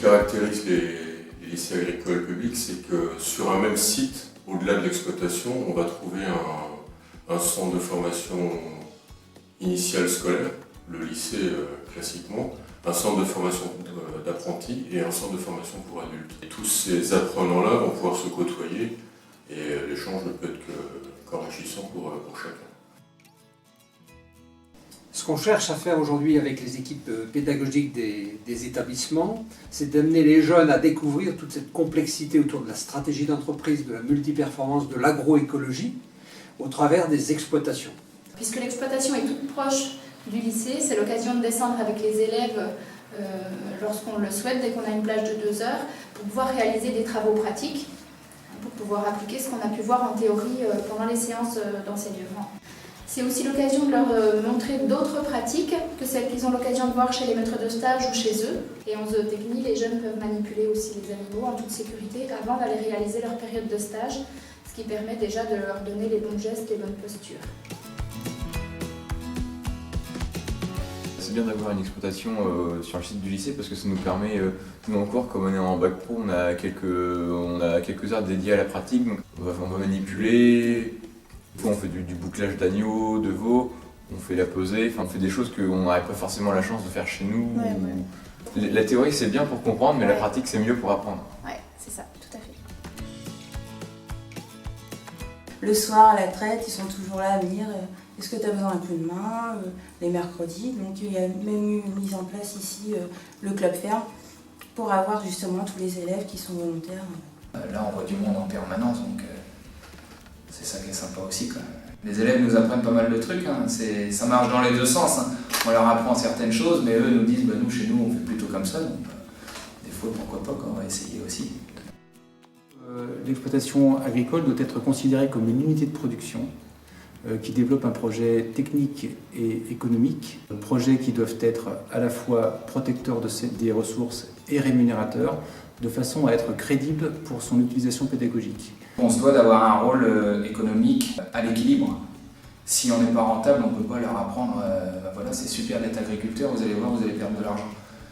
caractérise les lycées agricoles publics, c'est que sur un même site, au-delà de l'exploitation, on va trouver un centre de formation initiale scolaire, le lycée classiquement, un centre de formation d'apprentis et un centre de formation pour adultes. Et tous ces apprenants-là vont pouvoir se côtoyer et l'échange ne peut être qu'enrichissant pour chacun. Ce qu'on cherche à faire aujourd'hui avec les équipes pédagogiques des établissements, c'est d'amener les jeunes à découvrir toute cette complexité autour de la stratégie d'entreprise, de la multiperformance, de l'agroécologie, au travers des exploitations. Puisque l'exploitation est toute proche du lycée, c'est l'occasion de descendre avec les élèves lorsqu'on le souhaite, dès qu'on a une plage de 2 heures, pour pouvoir réaliser des travaux pratiques, pour pouvoir appliquer ce qu'on a pu voir en théorie pendant les séances d'enseignement. C'est aussi l'occasion de leur montrer d'autres pratiques que celles qu'ils ont l'occasion de voir chez les maîtres de stage ou chez eux. Et en zootechnie, les jeunes peuvent manipuler aussi les animaux en toute sécurité avant d'aller réaliser leur période de stage, ce qui permet déjà de leur donner les bons gestes, les bonnes postures. C'est bien d'avoir une exploitation sur le site du lycée parce que ça nous permet, nous en cours, comme on est en bac pro, on a quelques heures dédiées à la pratique. Donc on va manipuler, on fait du bouclage d'agneaux, de veaux, on fait la pesée, on fait des choses qu'on n'aurait pas forcément la chance de faire chez nous. Ouais. La théorie c'est bien pour comprendre, mais la pratique c'est mieux pour apprendre. Ouais, c'est ça, tout à fait. Le soir, à la traite, ils sont toujours là à venir. Est-ce que tu as besoin d'un coup de main les mercredis? Donc il y a même eu mise en place ici le club ferme pour avoir justement tous les élèves qui sont volontaires. Là on voit du monde en permanence, donc c'est ça qui est sympa aussi, quoi. Les élèves nous apprennent pas mal de trucs, hein. Ça marche dans les deux sens, hein. On leur apprend certaines choses, mais eux nous disent nous chez nous on fait plutôt comme ça, donc des fois pourquoi pas, on va essayer aussi. L'exploitation agricole doit être considérée comme une unité de production qui développe un projet technique et économique, projets qui doivent être à la fois protecteurs des ressources et rémunérateurs, de façon à être crédibles pour son utilisation pédagogique. On se doit d'avoir un rôle économique à l'équilibre. Si on n'est pas rentable, on ne peut pas leur apprendre voilà, c'est super d'être agriculteur, vous allez voir, vous allez perdre de l'argent.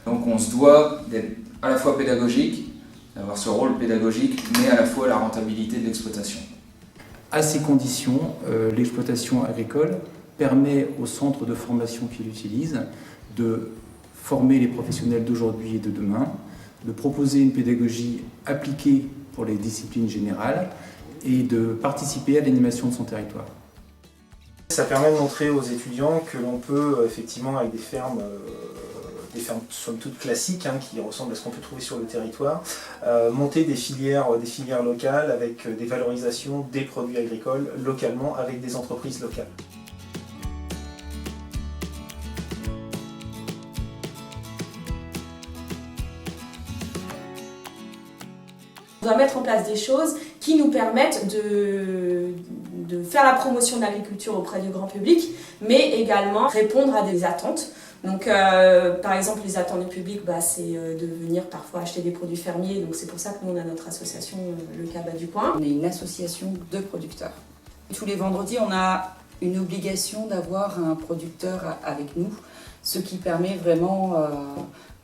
Donc on se doit d'être à la fois pédagogique, d'avoir ce rôle pédagogique, mais à la fois la rentabilité de l'exploitation. À ces conditions, l'exploitation agricole permet aux centres de formation qui l'utilisent de former les professionnels d'aujourd'hui et de demain, de proposer une pédagogie appliquée pour les disciplines générales et de participer à l'animation de son territoire. Ça permet de montrer aux étudiants que l'on peut effectivement avec des fermes somme toute classiques, qui ressemblent à ce qu'on peut trouver sur le territoire, monter des filières locales avec des valorisations des produits agricoles localement avec des entreprises locales. On doit mettre en place des choses qui nous permettent de faire la promotion de l'agriculture auprès du grand public, mais également répondre à des attentes. Donc, par exemple, les attentes du public, c'est de venir parfois acheter des produits fermiers. Donc, c'est pour ça que nous, on a notre association, le Cabas du Coin. On est une association de producteurs. Tous les vendredis, on a une obligation d'avoir un producteur avec nous, ce qui permet vraiment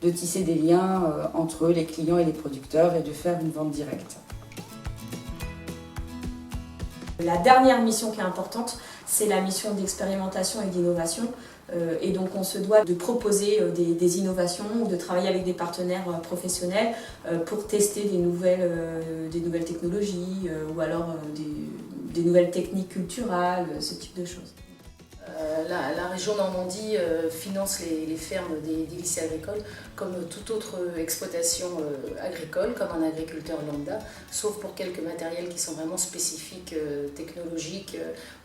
de tisser des liens entre les clients et les producteurs et de faire une vente directe. La dernière mission qui est importante, c'est la mission d'expérimentation et d'innovation. Et donc on se doit de proposer des innovations, de travailler avec des partenaires professionnels pour tester des nouvelles technologies ou alors des nouvelles techniques culturelles, ce type de choses. La région Normandie finance les fermes des lycées agricoles comme toute autre exploitation agricole, comme un agriculteur lambda, sauf pour quelques matériels qui sont vraiment spécifiques, technologiques,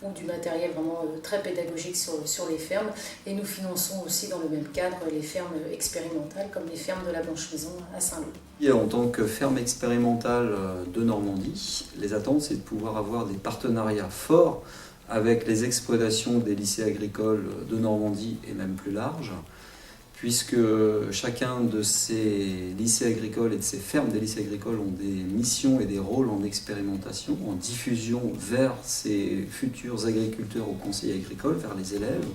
ou du matériel vraiment très pédagogique sur les fermes. Et nous finançons aussi dans le même cadre les fermes expérimentales, comme les fermes de la Blanche-Maison à Saint-Lô. En tant que ferme expérimentale de Normandie, les attentes, c'est de pouvoir avoir des partenariats forts avec les exploitations des lycées agricoles de Normandie et même plus large, puisque chacun de ces lycées agricoles et de ces fermes des lycées agricoles ont des missions et des rôles en expérimentation, en diffusion vers ces futurs agriculteurs au conseil agricole, vers les élèves.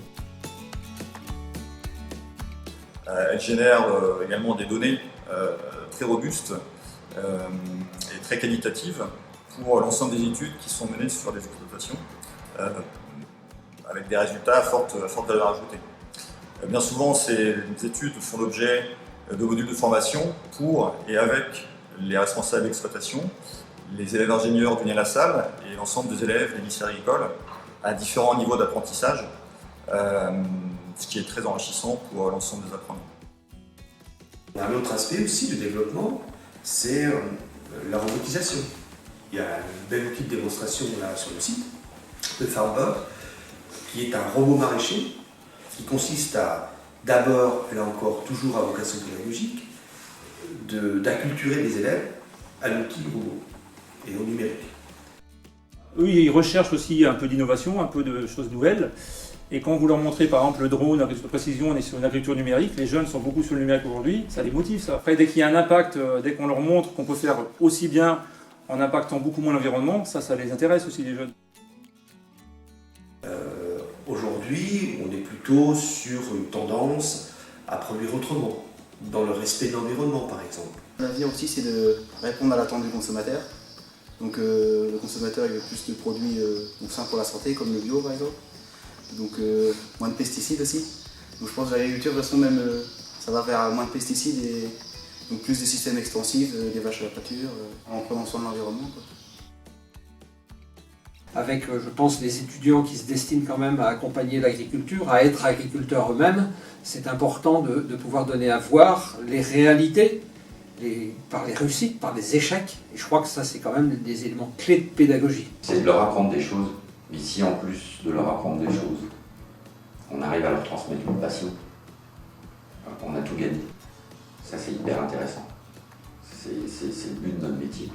Elle génère également des données très robuste et très qualitative pour l'ensemble des études qui sont menées sur des exploitations avec des résultats à forte valeur ajoutée. Bien souvent, ces études font l'objet de modules de formation pour et avec les responsables d'exploitation, les élèves ingénieurs du NIA-LaSalle et l'ensemble des élèves des lycées agricoles à différents niveaux d'apprentissage, ce qui est très enrichissant pour l'ensemble des apprenants. Un autre aspect aussi du développement, c'est la robotisation. Il y a un bel outil de démonstration là sur le site de FarmBot, qui est un robot maraîcher, qui consiste à, d'abord, là encore, toujours à vocation pédagogique, d'acculturer les élèves à l'outil robot et au numérique. Eux, ils recherchent aussi un peu d'innovation, un peu de choses nouvelles. Et quand vous leur montrez par exemple le drone, l'agriculture de précision, on est sur une agriculture numérique, les jeunes sont beaucoup sur le numérique aujourd'hui, ça les motive ça. Après, dès qu'il y a un impact, dès qu'on leur montre qu'on peut faire aussi bien en impactant beaucoup moins l'environnement, ça les intéresse aussi les jeunes. Aujourd'hui, on est plutôt sur une tendance à produire autrement, dans le respect de l'environnement par exemple. L'avenir aussi, c'est de répondre à l'attente du consommateur. Donc le consommateur il veut plus de produits sains pour la santé, comme le bio par exemple. Donc moins de pesticides aussi. Donc je pense que l'agriculture, de toute façon, même ça va vers moins de pesticides et donc plus de systèmes extensifs, des vaches à la pâture, en prenant soin de l'environnement. Avec, je pense, les étudiants qui se destinent quand même à accompagner l'agriculture, à être agriculteurs eux-mêmes, c'est important de pouvoir donner à voir les réalités, par les réussites, par les échecs. Et je crois que ça, c'est quand même des éléments clés de pédagogie. C'est de leur apprendre des choses, mais si en plus de leur apprendre des choses, on arrive à leur transmettre une passion, on a tout gagné. Ça, c'est hyper intéressant. C'est le but de notre métier.